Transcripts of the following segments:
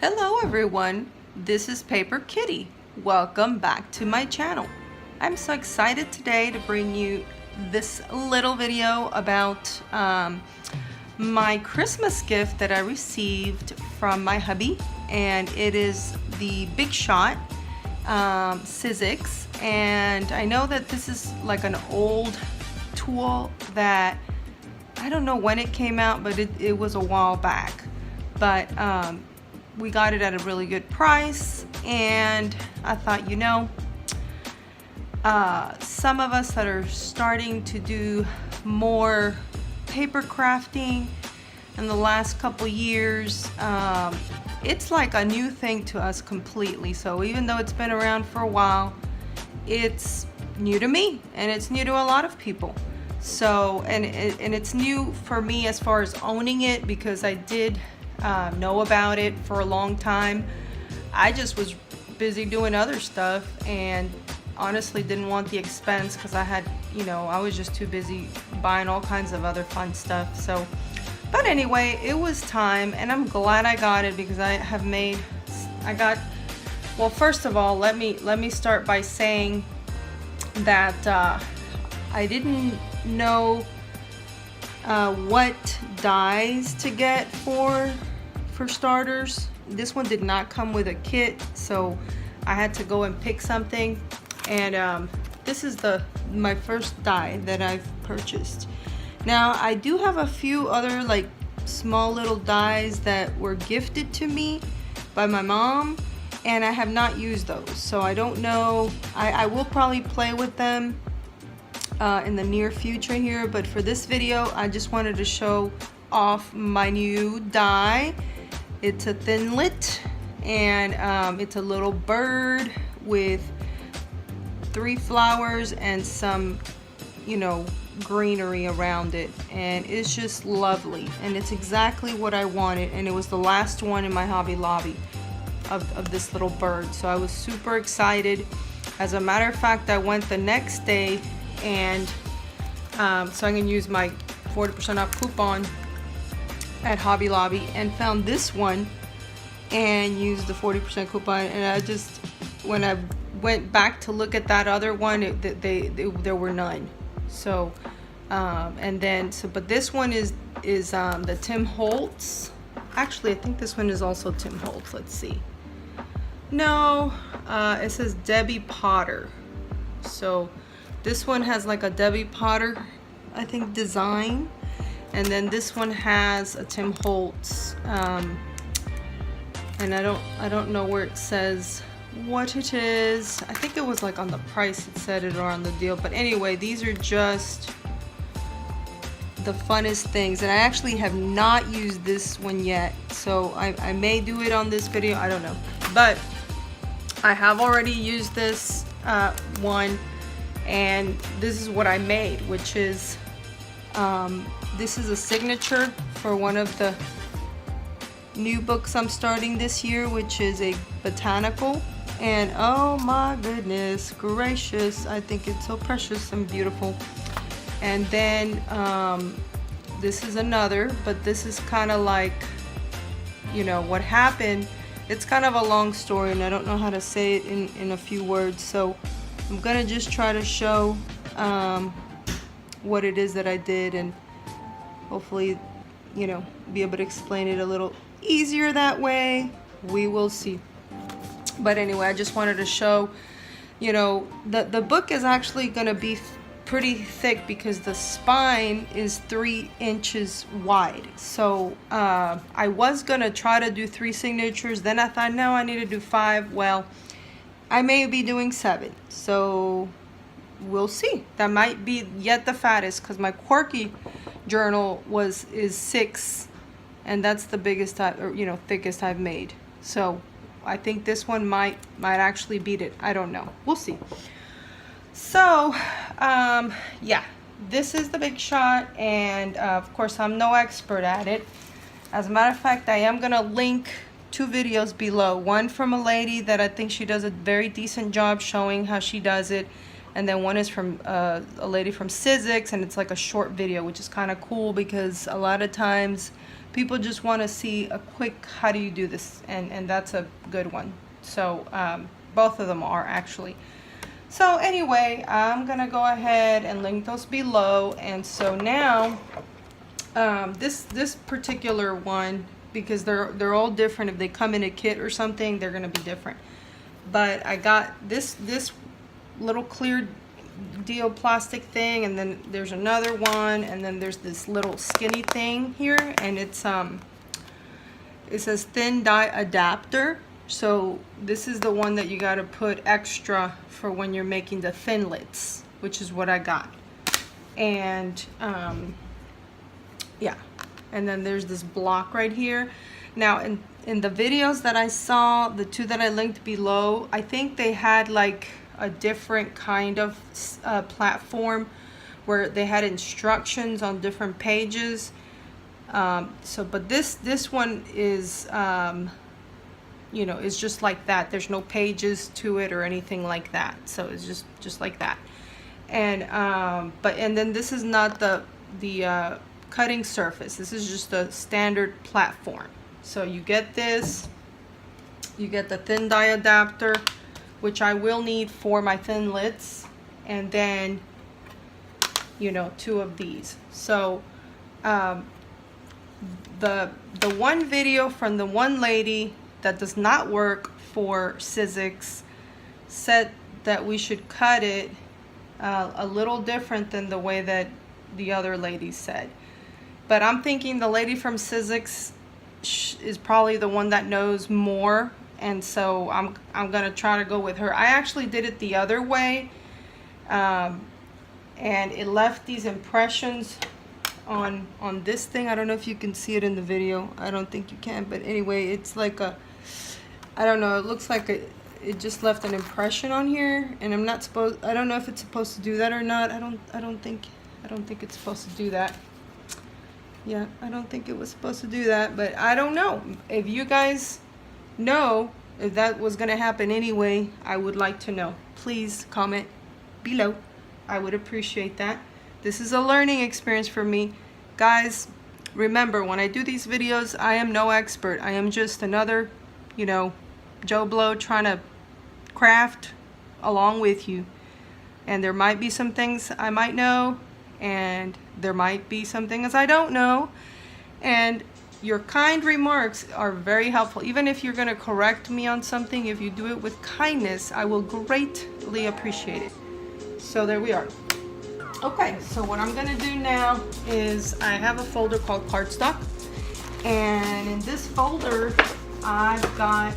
Hello everyone, this is Paper Kitty. Welcome back to my channel. I'm so excited today to bring you this little video about my Christmas gift that I received from my hubby, and it is the Big Shot Sizzix. And I know that this is like an old tool that I don't know when it came out, but it was a while back. But we got it at a really good price, and I thought, some of us that are starting to do more paper crafting in the last couple years, it's like a new thing to us completely. So even though it's been around for a while, it's new to me, and it's new to a lot of people. So and it's new for me as far as owning it, because I did know about it for a long time. I just was busy doing other stuff and honestly didn't want the expense, because I had, I was just too busy buying all kinds of other fun stuff. So, but anyway, it was time, and I'm glad I got it, because well, first of all, let me start by saying that I didn't know what dies to get for starters. This one did not come with a kit, so I had to go and pick something. And this is my first die that I've purchased. Now I do have a few other like small little dies that were gifted to me by my mom, and I have not used those, so I don't know. I will probably play with them in the near future here, but for this video I just wanted to show off my new die. It's a thinlit, and it's a little bird with 3 flowers and some greenery around it, and it's just lovely, and it's exactly what I wanted, and it was the last one in my Hobby Lobby of this little bird. So I was super excited. As a matter of fact, I went the next day, and so I can use my 40% off coupon at Hobby Lobby, and found this one and used the 40% coupon. And I just, when I went back to look at that other one, there were none. So but this one is the Tim Holtz. Actually, I think this one is also Tim Holtz. Let's see. No, it says Debbie Potter. So this one has like a Debbie Potter, I think, design, and then this one has a Tim Holtz, and I don't know where it says what it is. I think it was like on the price it said it, or on the deal. But anyway, these are just the funnest things, and I actually have not used this one yet, so I may do it on this video, I don't know. But I have already used this one, and this is what I made, which is this is a signature for one of the new books I'm starting this year, which is a botanical. And oh my goodness gracious, I think it's so precious and beautiful. And then this is another, but this is kind of like, what happened. It's kind of a long story, and I don't know how to say it in a few words, so I'm gonna just try to show what it is that I did, and hopefully be able to explain it a little easier that way. We will see. But anyway, I just wanted to show, the book is actually gonna be pretty thick, because the spine is 3 inches wide. So I was gonna try to do 3 signatures, then I thought, no, I need to do 5. Well, I may be doing 7, so we'll see. That might be yet the fattest, because my quirky journal is 6, and that's the biggest thickest I've made. So I think this one might actually beat it. I don't know, we'll see. So yeah, this is the Big Shot, and of course I'm no expert at it. As a matter of fact, I am gonna link 2 videos below. One from a lady that I think she does a very decent job showing how she does it, and then one is from a lady from Sizzix, and it's like a short video, which is kind of cool, because a lot of times people just want to see a quick how do you do this, and that's a good one. So both of them are actually. So anyway, I'm gonna go ahead and link those below. And so now this particular one, because they're all different, if they come in a kit or something, they're gonna be different. But I got this little clear deal plastic thing, and then there's another one, and then there's this little skinny thing here, and it's it says thin dye adapter. So this is the one that you got to put extra for when you're making the thinlits, which is what I got. And yeah, and then there's this block right here. Now in the videos that I saw, the two that I linked below, I think they had like a different kind of platform where they had instructions on different pages. But this one is you know, it's just like that. There's no pages to it or anything like that. So it's just like that. And and then this is not the cutting surface. This is just a standard platform. So you get this, you get the thin dye adapter, which I will need for my thinlits, and then, you know, 2 of these. So the one video from the one lady that does not work for Sizzix said that we should cut it a little different than the way that the other lady said. But I'm thinking the lady from Sizzix is probably the one that knows more, and so I'm gonna try to go with her. I actually did it the other way, and it left these impressions on this thing. I don't know if you can see it in the video. I don't think you can, but anyway, it's like a, I don't know, it looks like it just left an impression on here, and I'm not supposed, I don't know if it's supposed to do that or not. I don't think it's supposed to do that. Yeah, I don't think it was supposed to do that, but I don't know. If you guys know if that was gonna happen anyway, I would like to know. Please comment below. I would appreciate that. This is a learning experience for me. Guys, remember, when I do these videos, I am no expert. I am just another, you know, Joe Blow trying to craft along with you. And there might be some things I might know, and there might be some things I don't know. And your kind remarks are very helpful. Even if you're gonna correct me on something, if you do it with kindness, I will greatly appreciate it. So there we are. Okay, so what I'm gonna do now is I have a folder called cardstock, and in this folder I've got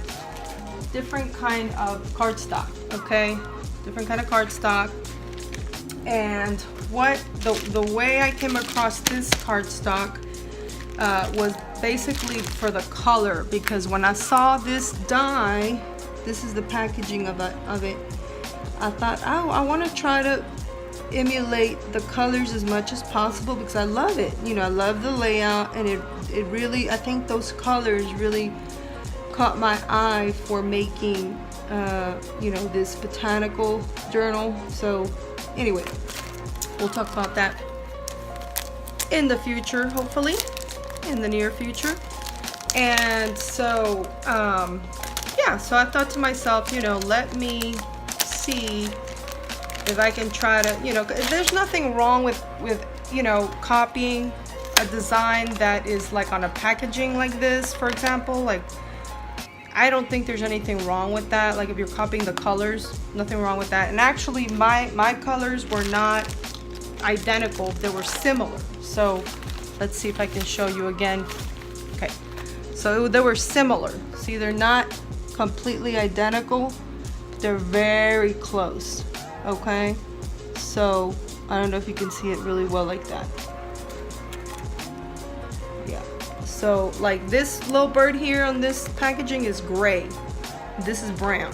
different kind of cardstock. Okay, different kind of cardstock. And what the way I came across this cardstock was basically for the color, because when I saw this dye, this is the packaging of it, I thought, oh, I want to try to emulate the colors as much as possible, because I love it. You know, I love the layout, and it really, I think those colors really caught my eye for making you know, this botanical journal. So anyway, we'll talk about that in the future, hopefully in the near future. And so yeah, so I thought to myself, you know, let me see if I can try to, you know, there's nothing wrong with you know, copying a design that is like on a packaging like this, for example. Like, I don't think there's anything wrong with that. Like, if you're copying the colors, nothing wrong with that. And actually my colors were not identical, they were similar. So let's see if I can show you again. Okay, so they were similar. See, they're not completely identical, but they're very close. Okay, so I don't know if you can see it really well like that. Yeah, so like this little bird here on this packaging is gray, this is brown,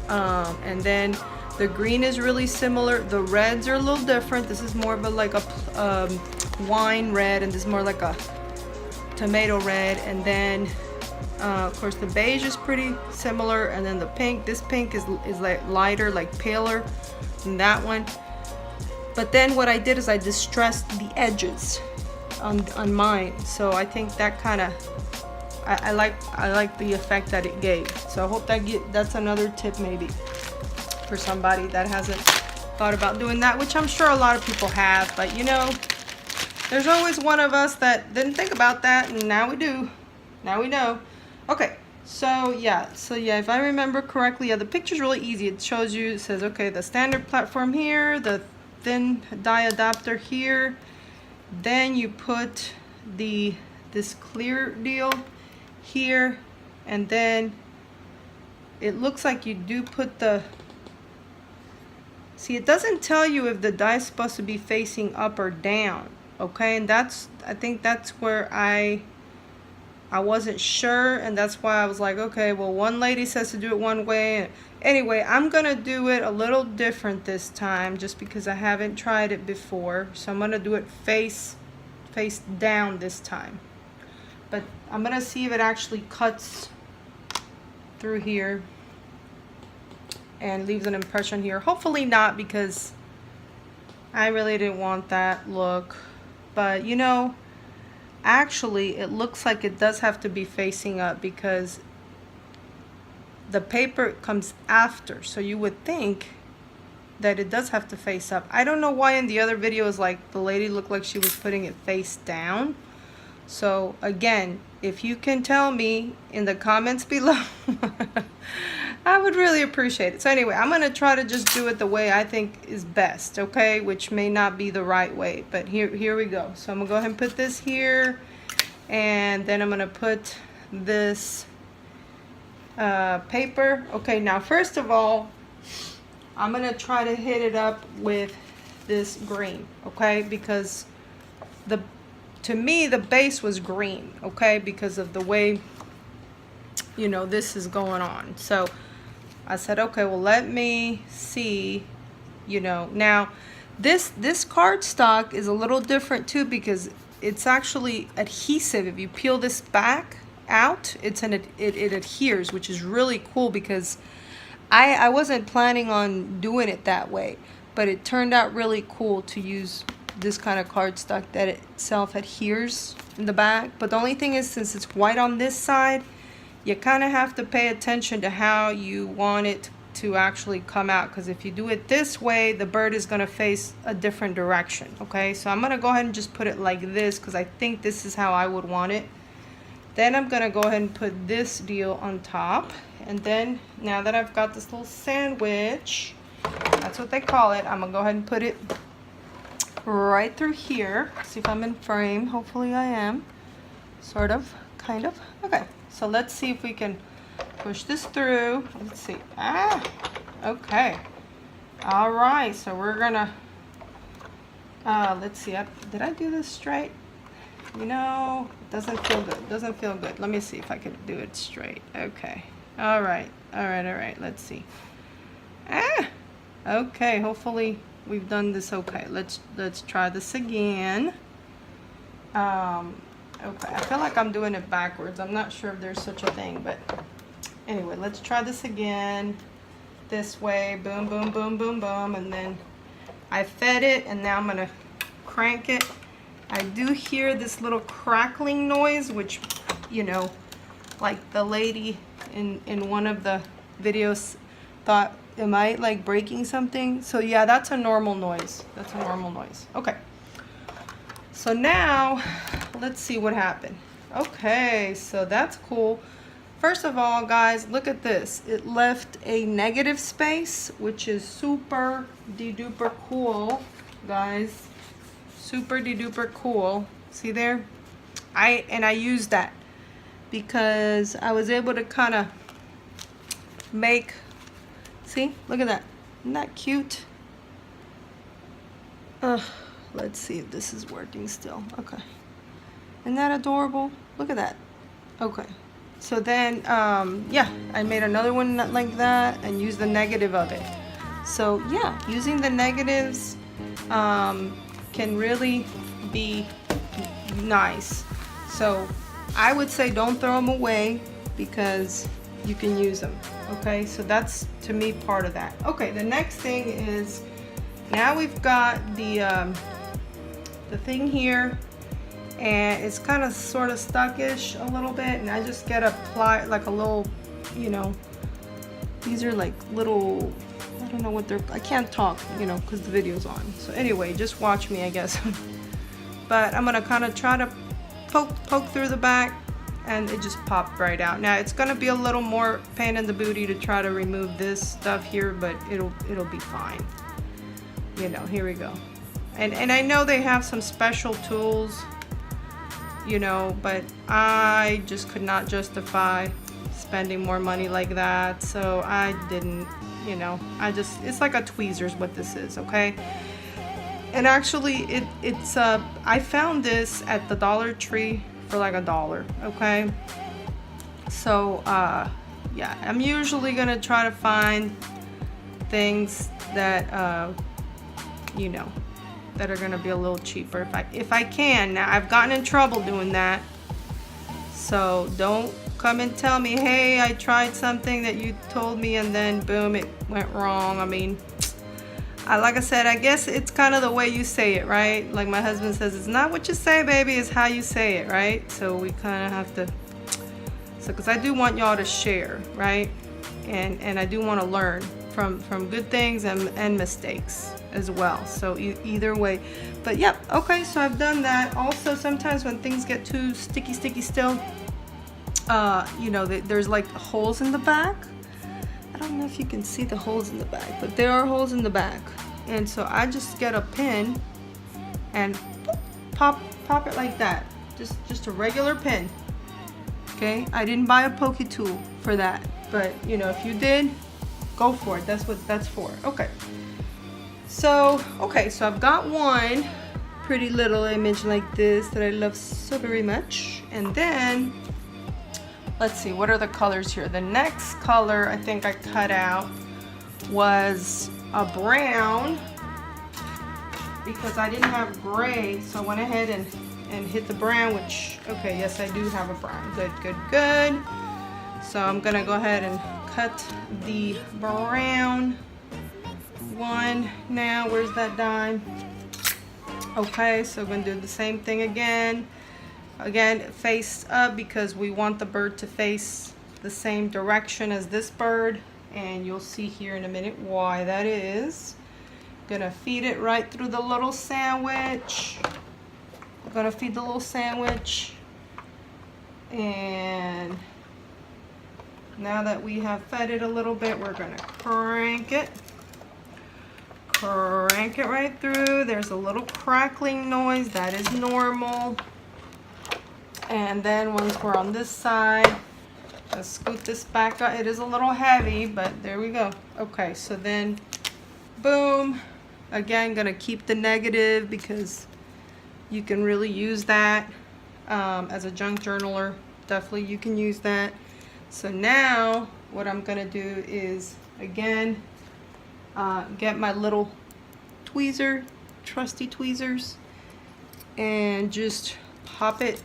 and then the green is really similar. The reds are a little different. This is more of a like a wine red, and this is more like a tomato red. And then of course the beige is pretty similar, and then the pink, this pink is like lighter, like paler than that one. But then what I did is I distressed the edges. on mine. So I think that kind of, I like the effect that it gave. So I hope that's another tip maybe for somebody that hasn't thought about doing that, which I'm sure a lot of people have, but you know, there's always one of us that didn't think about that, and now we do. Now we know. Okay, so yeah, if I remember correctly, yeah, the picture's really easy. It shows you, it says, okay, the standard platform here, the thin dye adapter here, then you put this clear deal here, and then it looks like you do put the, see, it doesn't tell you if the die is supposed to be facing up or down, okay? And that's, I think that's where I wasn't sure, and that's why I was like, okay, well, one lady says to do it one way. Anyway, I'm gonna do it a little different this time, just because I haven't tried it before. So I'm gonna do it face down this time. But I'm gonna see if it actually cuts through here and leaves an impression here. Hopefully not, because I really didn't want that look. But you know, actually it looks like it does have to be facing up, because the paper comes after, so you would think that it does have to face up. I don't know why in the other videos, like, the lady looked like she was putting it face down. So again, if you can tell me in the comments below, I would really appreciate it. So anyway, I'm gonna try to just do it the way I think is best, okay? Which may not be the right way, but here we go. So I'm gonna go ahead and put this here, and then I'm gonna put this paper. Okay, now first of all, I'm gonna try to hit it up with this green, okay? Because to me the base was green, okay, because of the way, you know, this is going on. So I said, okay, well, let me see, you know. Now this cardstock is a little different too, because it's actually adhesive. If you peel this back out, it adheres, which is really cool, because I wasn't planning on doing it that way, but it turned out really cool to use this kind of cardstock that itself adheres in the back. But the only thing is, since it's white on this side, you kind of have to pay attention to how you want it to actually come out, because if you do it this way, the bird is going to face a different direction, okay? So I'm going to go ahead and just put it like this, because I think this is how I would want it. Then I'm going to go ahead and put this deal on top, and then now that I've got this little sandwich, that's what they call it, I'm going to go ahead and put it right through here. See if I'm in frame. Hopefully I am. Sort of, kind of. Okay, so let's see if we can push this through. Let's see. Okay. All right, so we're gonna let's see. Did I do this straight? You know, it doesn't feel good. It doesn't feel good. Let me see if I could do it straight. Okay. All right. Let's see. Okay, hopefully we've done this okay. Let's try this again. Okay, I feel like I'm doing it backwards. I'm not sure if there's such a thing, but anyway, let's try this again. This way, boom, boom, boom, boom, boom, and then I fed it, and now I'm gonna crank it. I do hear this little crackling noise, which, you know, like the lady in one of the videos thought, am I like breaking something? So yeah, that's a normal noise. That's a normal noise. Okay. So now, let's see what happened. Okay, so that's cool. First of all, guys, look at this. It left a negative space, which is super de-duper cool, guys. Super de-duper cool. See there? I used that because I was able to kind of make, see, look at that. Isn't that cute? Let's see if this is working still. Okay. Isn't that adorable? Look at that. Okay. So then, yeah, I made another one like that and used the negative of it. So yeah, using the negatives can really be nice. So I would say don't throw them away because you can use them. Okay, so that's, to me, part of that. Okay, the next thing is, now we've got the thing here, and it's kind of sort of stuckish a little bit, and I just get a ply, like a little, you know, these are like little, I don't know what they're, I can't talk, you know, because the video's on. So anyway, just watch me, I guess. But I'm gonna kind of try to poke through the back, and it just popped right out. Now it's gonna be a little more pain in the booty to try to remove this stuff here, but it'll be fine. You know, here we go. And I know they have some special tools, you know, but I just could not justify spending more money like that, so I didn't, you know, it's like a tweezers what this is, okay? And actually it's I found this at the Dollar Tree for like $1, okay? So yeah, I'm usually gonna try to find things that you know, that are gonna be a little cheaper if I can. Now I've gotten in trouble doing that, so don't come and tell me, hey, I tried something that you told me and then boom, it went wrong. I mean, like I said, I guess it's kind of the way you say it, right? Like my husband says, it's not what you say, baby, it's how you say it, right? So we kind of have to, so because I do want y'all to share, right? And I do want to learn from good things and mistakes as well. So either way, but yep, okay, so I've done that. Also, sometimes when things get too sticky still, you know, there's like holes in the back. I don't know if you can see the holes in the back, but there are holes in the back, and so I just get a pin and pop it like that, just a regular pin. Okay, I didn't buy a pokey tool for that, but you know, if you did, go for it. That's what that's for. Okay, so I've got one pretty little image like this that I love so very much, and then let's see, what are the colors here? The next color I think I cut out was a brown, because I didn't have gray, so I went ahead and hit the brown, which, okay, yes, I do have a brown. Good. So I'm gonna go ahead and cut the brown one now. Where's that dime? Okay, so I'm gonna do the same thing again. Again, face up, because we want the bird to face the same direction as this bird, and you'll see here in a minute why that is. Gonna feed it right through the little sandwich. I'm gonna feed the little sandwich, and now that we have fed it a little bit, we're gonna crank it right through. There's a little crackling noise, that is normal. And then once we're on this side, let's scoot this back up. It is a little heavy, but there we go. Okay, so then, boom. Again, gonna keep the negative, because you can really use that as a junk journaler. Definitely you can use that. So now what I'm gonna do is, again, get my little tweezer, trusty tweezers, and just pop it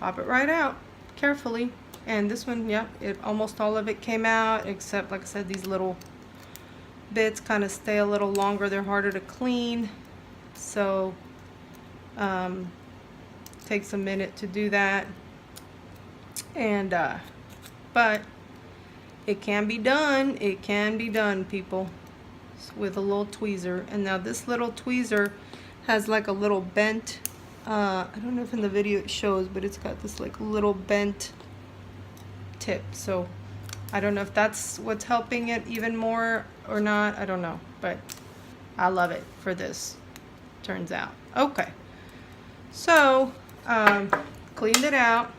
right out carefully. And this one, yeah, almost all of it came out, except, like I said, these little bits kind of stay a little longer. They're harder to clean, so takes a minute to do that. And but it can be done. It can be done, people, with a little tweezer. And now this little tweezer has like a little bent, I don't know if in the video it shows, but it's got this like little bent tip. So I don't know if that's what's helping it even more or not. I don't know, but I love it for this, turns out. Okay, so cleaned it out,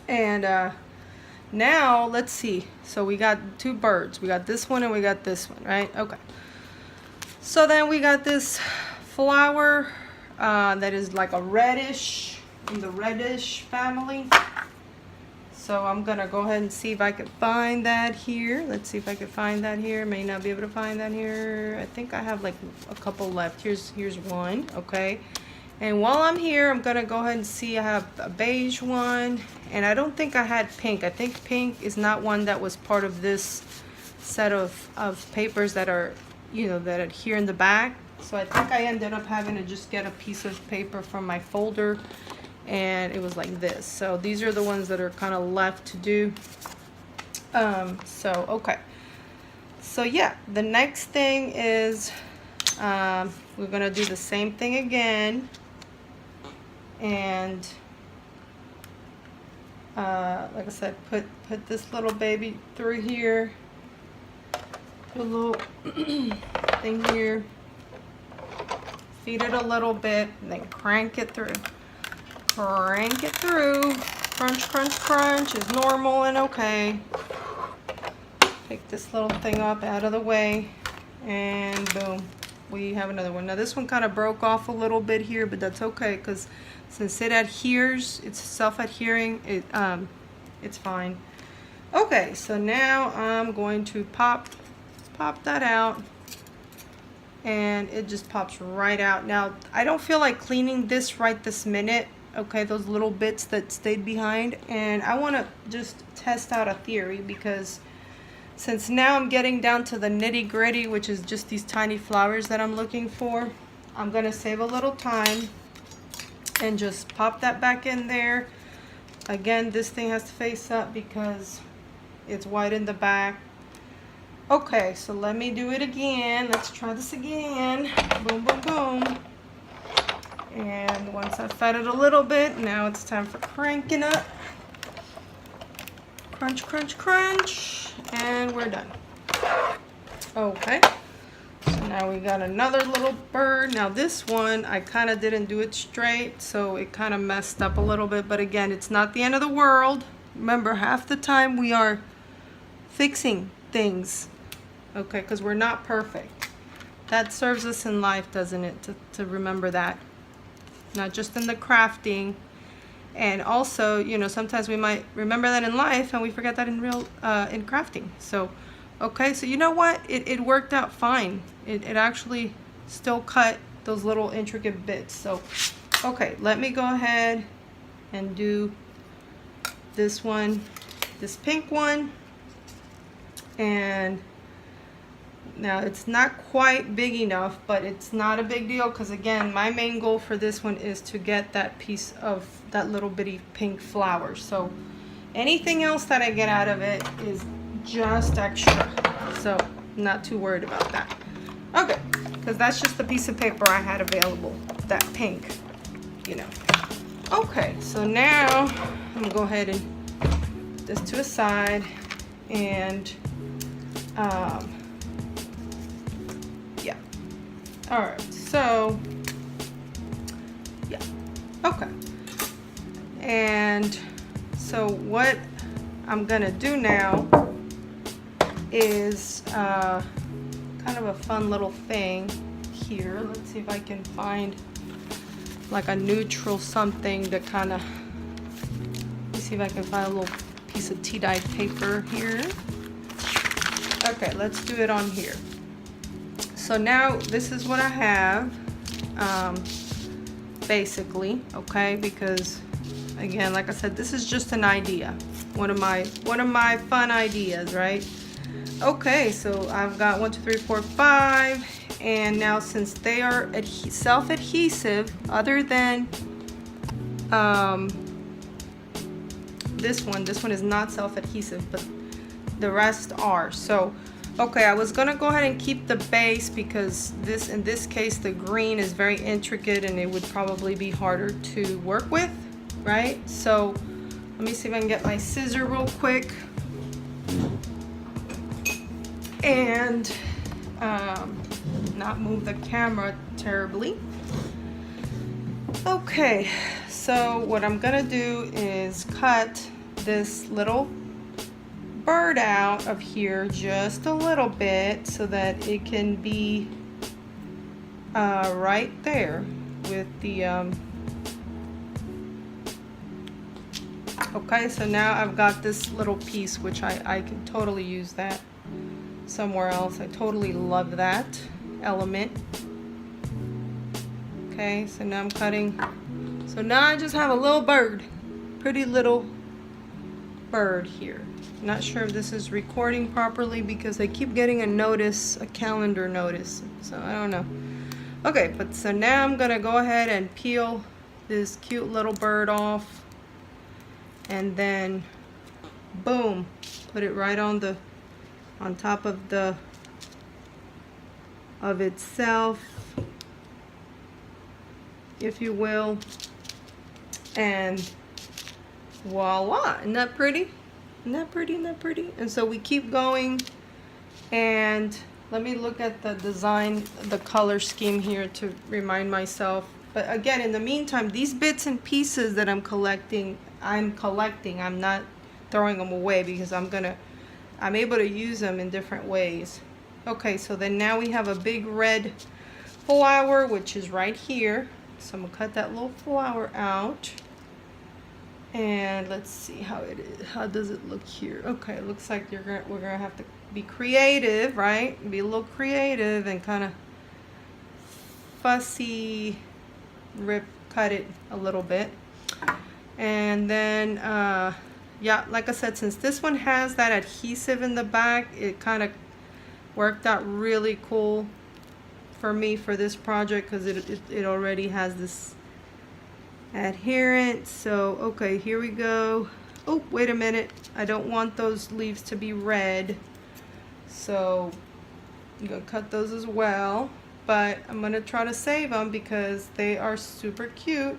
and now let's see. So we got two birds. We got this one and we got this one, right? Okay, so then we got this flower that is like a reddish, in the reddish family. So I'm gonna go ahead and see if I can find that here. Let's see if I can find that here. May not be able to find that here. I think I have like a couple left. Here's one. Okay, and while I'm here, I'm gonna go ahead and see. I have a beige one, and I don't think I had pink. I think pink is not one that was part of this set of papers that are, you know, that are here in the back. So I think I ended up having to just get a piece of paper from my folder, and it was like this. So these are the ones that are kind of left to do. So okay. So yeah, the next thing is we're gonna do the same thing again, and like I said, put this little baby through here, put a little thing here, feed it a little bit, and then crank it through. Crank it through. Crunch, crunch, crunch is normal and okay. Pick this little thing up out of the way, and boom, we have another one. Now this one kind of broke off a little bit here, but that's okay, because since it adheres, it's self-adhering, it's fine. Okay, so now I'm going to pop that out, and it just pops right out. Now I don't feel like cleaning this right this minute, okay, those little bits that stayed behind, and I want to just test out a theory, because since now I'm getting down to the nitty-gritty, which is just these tiny flowers that I'm looking for, I'm gonna save a little time and just pop that back in there. Again, this thing has to face up because it's white in the back. Okay, so let me do it again. Let's try this again. Boom, boom, boom. And once I've fed it a little bit, now it's time for cranking up. Crunch, crunch, crunch, and we're done. Okay, so now we got another little bird. Now this one, I kind of didn't do it straight, so it kind of messed up a little bit, but again, it's not the end of the world. Remember, half the time we are fixing things, okay, because we're not perfect. That serves us in life, doesn't it, to remember that. Not just in the crafting. And also, you know, sometimes we might remember that in life and we forget that in real, in crafting. So, okay, so you know what? It worked out fine. It actually still cut those little intricate bits. So, okay, let me go ahead and do this one, this pink one. And now it's not quite big enough, but it's not a big deal, because again, my main goal for this one is to get that piece of that little bitty pink flower. So anything else that I get out of it is just extra, so not too worried about that. Okay, because that's just the piece of paper I had available, that pink, you know. Okay, so now I'm gonna go ahead and put this to a side, and yeah. All right, so yeah, okay. And so what I'm gonna do now is kind of a fun little thing here. Let's see if I can find like a neutral something to kind of, let's see if I can find a little piece of tea dye paper here. Okay, let's do it on here. So now this is what I have, basically, okay, because again, like I said, this is just an idea, one of my fun ideas, right? Okay, so I've got 1, 2, 3, 4, 5, and now since they are self-adhesive, other than this one is not self-adhesive, but the rest are. So okay, I was gonna go ahead and keep the base, because this, in this case, the green is very intricate and it would probably be harder to work with, right? So let me see if I can get my scissor real quick and not move the camera terribly. Okay, so what I'm gonna do is cut this little bird out of here just a little bit so that it can be right there with the okay, so now I've got this little piece, which I can totally use that somewhere else. I totally love that element. Okay, so now I'm cutting, so now I just have a little bird, pretty little bird here. Not sure if this is recording properly because I keep getting a notice, a calendar notice, so I don't know. Okay, but so now I'm gonna go ahead and peel this cute little bird off, and then boom, put it right on top of itself, if you will, and voila. Isn't that pretty? Isn't that pretty? Isn't that pretty? And so we keep going, and let me look at the design, the color scheme here to remind myself. But again, in the meantime, these bits and pieces that I'm collecting. I'm not throwing them away, because I'm able to use them in different ways. Okay, so then now we have a big red flower, which is right here. So I'm gonna cut that little flower out. And let's see how it is. How does it look here? Okay, it looks like we're gonna have to be creative, right? Be a little creative and kind of fussy cut it a little bit. And then yeah, like I said, since this one has that adhesive in the back, it kind of worked out really cool for me for this project, because it already has this adherent. So okay, here we go. Oh, wait a minute, I don't want those leaves to be red, so I'm gonna cut those as well, but I'm gonna try to save them because they are super cute.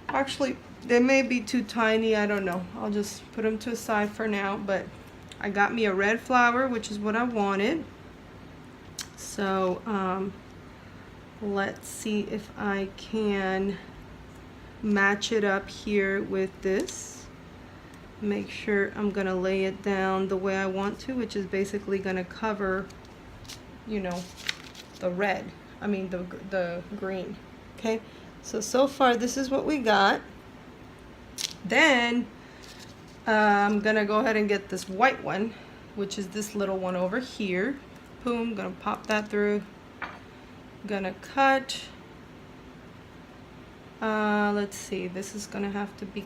Actually, they may be too tiny, I don't know. I'll just put them to a side for now, but I got me a red flower, which is what I wanted. So let's see if I can match it up here with this. Make sure I'm gonna lay it down the way I want to, which is basically gonna cover, you know, the red, I mean the green. Okay, so far this is what we got. Then I'm gonna go ahead and get this white one, which is this little one over here. Boom, gonna pop that through. Gonna cut. Let's see, this is gonna have to be,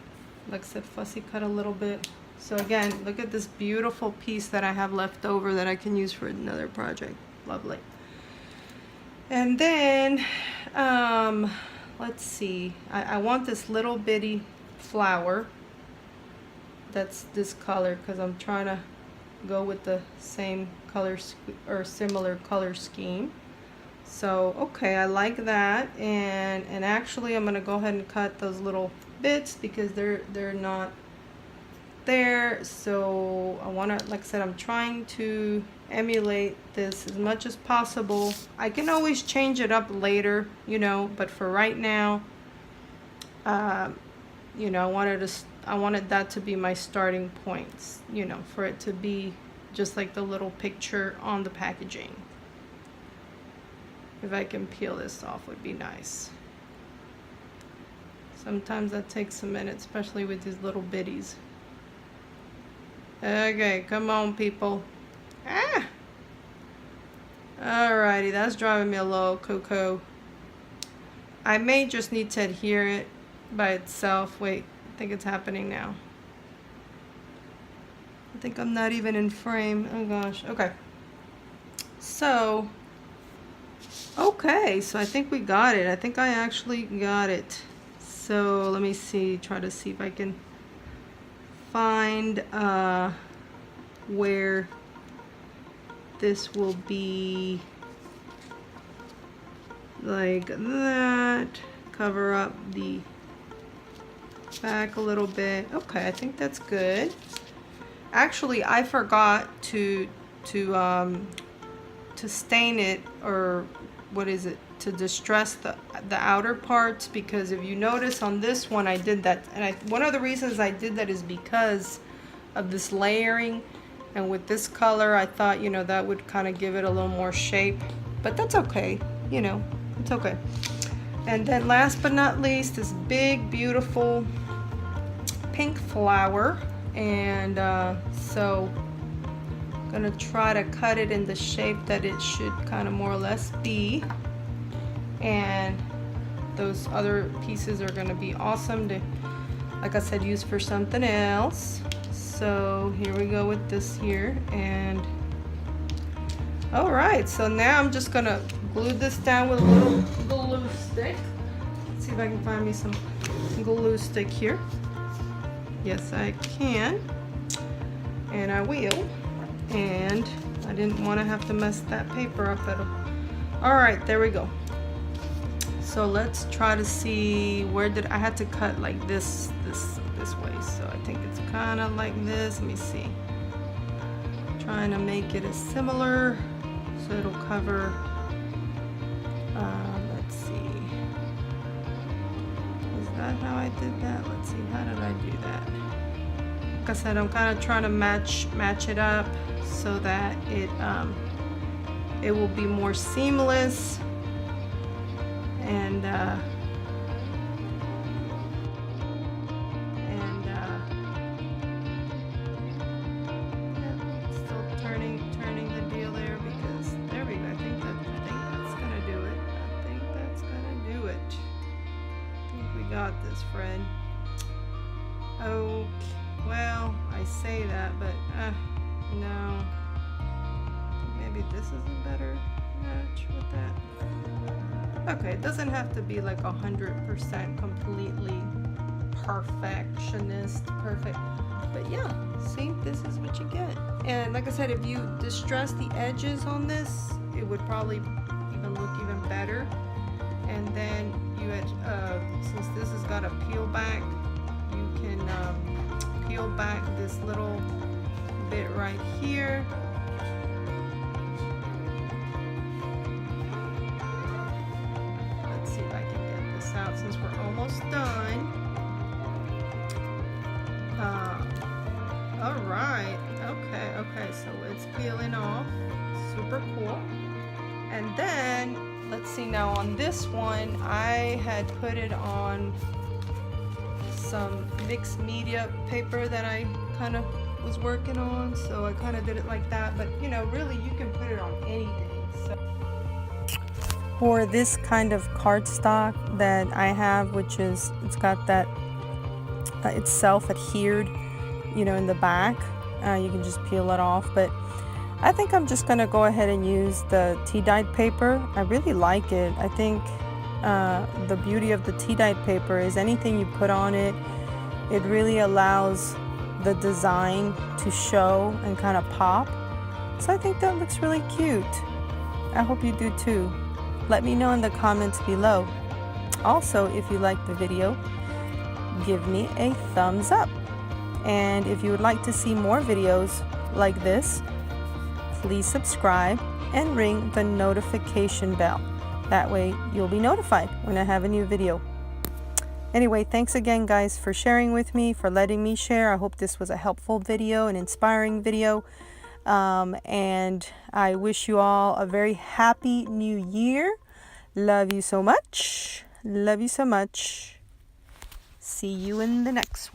like I said, fussy cut a little bit. So again, look at this beautiful piece that I have left over that I can use for another project. Lovely. And then let's see, I want this little bitty flower that's this color, because I'm trying to go with the same color or similar color scheme. So okay, I like that, and actually I'm gonna go ahead and cut those little bits because they're not there. So I want to, like I said, I'm trying to emulate this as much as possible. I can always change it up later, you know, but for right now, you know, I wanted that to be my starting points, you know, for it to be just like the little picture on the packaging. If I can peel this off, would be nice. Sometimes that takes a minute, especially with these little bitties. Okay, come on, people. Ah! Alrighty, that's driving me a little cuckoo. I may just need to adhere it by itself. Wait, I think it's happening now. I think I'm not even in frame. Oh gosh, okay. So, okay, so I think we got it. I think I actually got it. So let me see, try to see if I can find where this will be like that. Cover up the back a little bit. Okay, I think that's good. Actually, I forgot to stain it, or what is it, to distress the outer parts, because if you notice on this one I did that, and one of the reasons I did that is because of this layering, and with this color I thought, you know, that would kind of give it a little more shape, but that's okay, you know, it's okay. And then last but not least, this big beautiful pink flower, and so I'm gonna try to cut it in the shape that it should kind of more or less be, and those other pieces are gonna be awesome to, like I said, use for something else. So here we go with this here, and all right, so now I'm just gonna glued this down with a little glue stick. Let's see if I can find me some glue stick here. Yes, I can. And I will. And I didn't want to have to mess that paper up at all. All right, there we go. So let's try to see where did I had to cut like this way. So I think it's kind of like this. Let me see. Trying to make it as similar so it'll cover. Let's see. Is that how I did that? Let's see. How did I do that? Like I said, I'm kind of trying to match it up so that it will be more seamless. And yeah, still turning the deal there because there we go. I think that's gonna do it. I think that's gonna do it. I think we got this, Fred. Oh, well, I say that, but no. Maybe this is a better match with that. Okay, it doesn't have to be like 100% completely perfect, but yeah, see, this is what you get. And like I said, if you distress the edges on this, it would probably look even better. And then you had, since this has got a peel back, you can peel back this little bit right here. See if I can get this out since we're almost done. All right. Okay. So it's peeling off. Super cool. And then let's see. Now on this one, I had put it on some mixed media paper that I kind of was working on. So I kind of did it like that. But you know, really, you can put it on anything. So. For this kind of cardstock that I have, which is, it's got that, it's self-adhered, you know, in the back. You can just peel it off, but I think I'm just going to go ahead and use the tea-dyed paper. I really like it. I think the beauty of the tea-dyed paper is anything you put on it, it really allows the design to show and kind of pop. So I think that looks really cute. I hope you do too. Let me know in the comments below. Also, if you like the video, give me a thumbs up. And if you would like to see more videos like this, please subscribe and ring the notification bell. That way you'll be notified when I have a new video. Anyway, thanks again guys for sharing with me, for letting me share. I hope this was a helpful video, an inspiring video. And I wish you all a very happy new year. Love you so much. Love you so much. See you in the next one.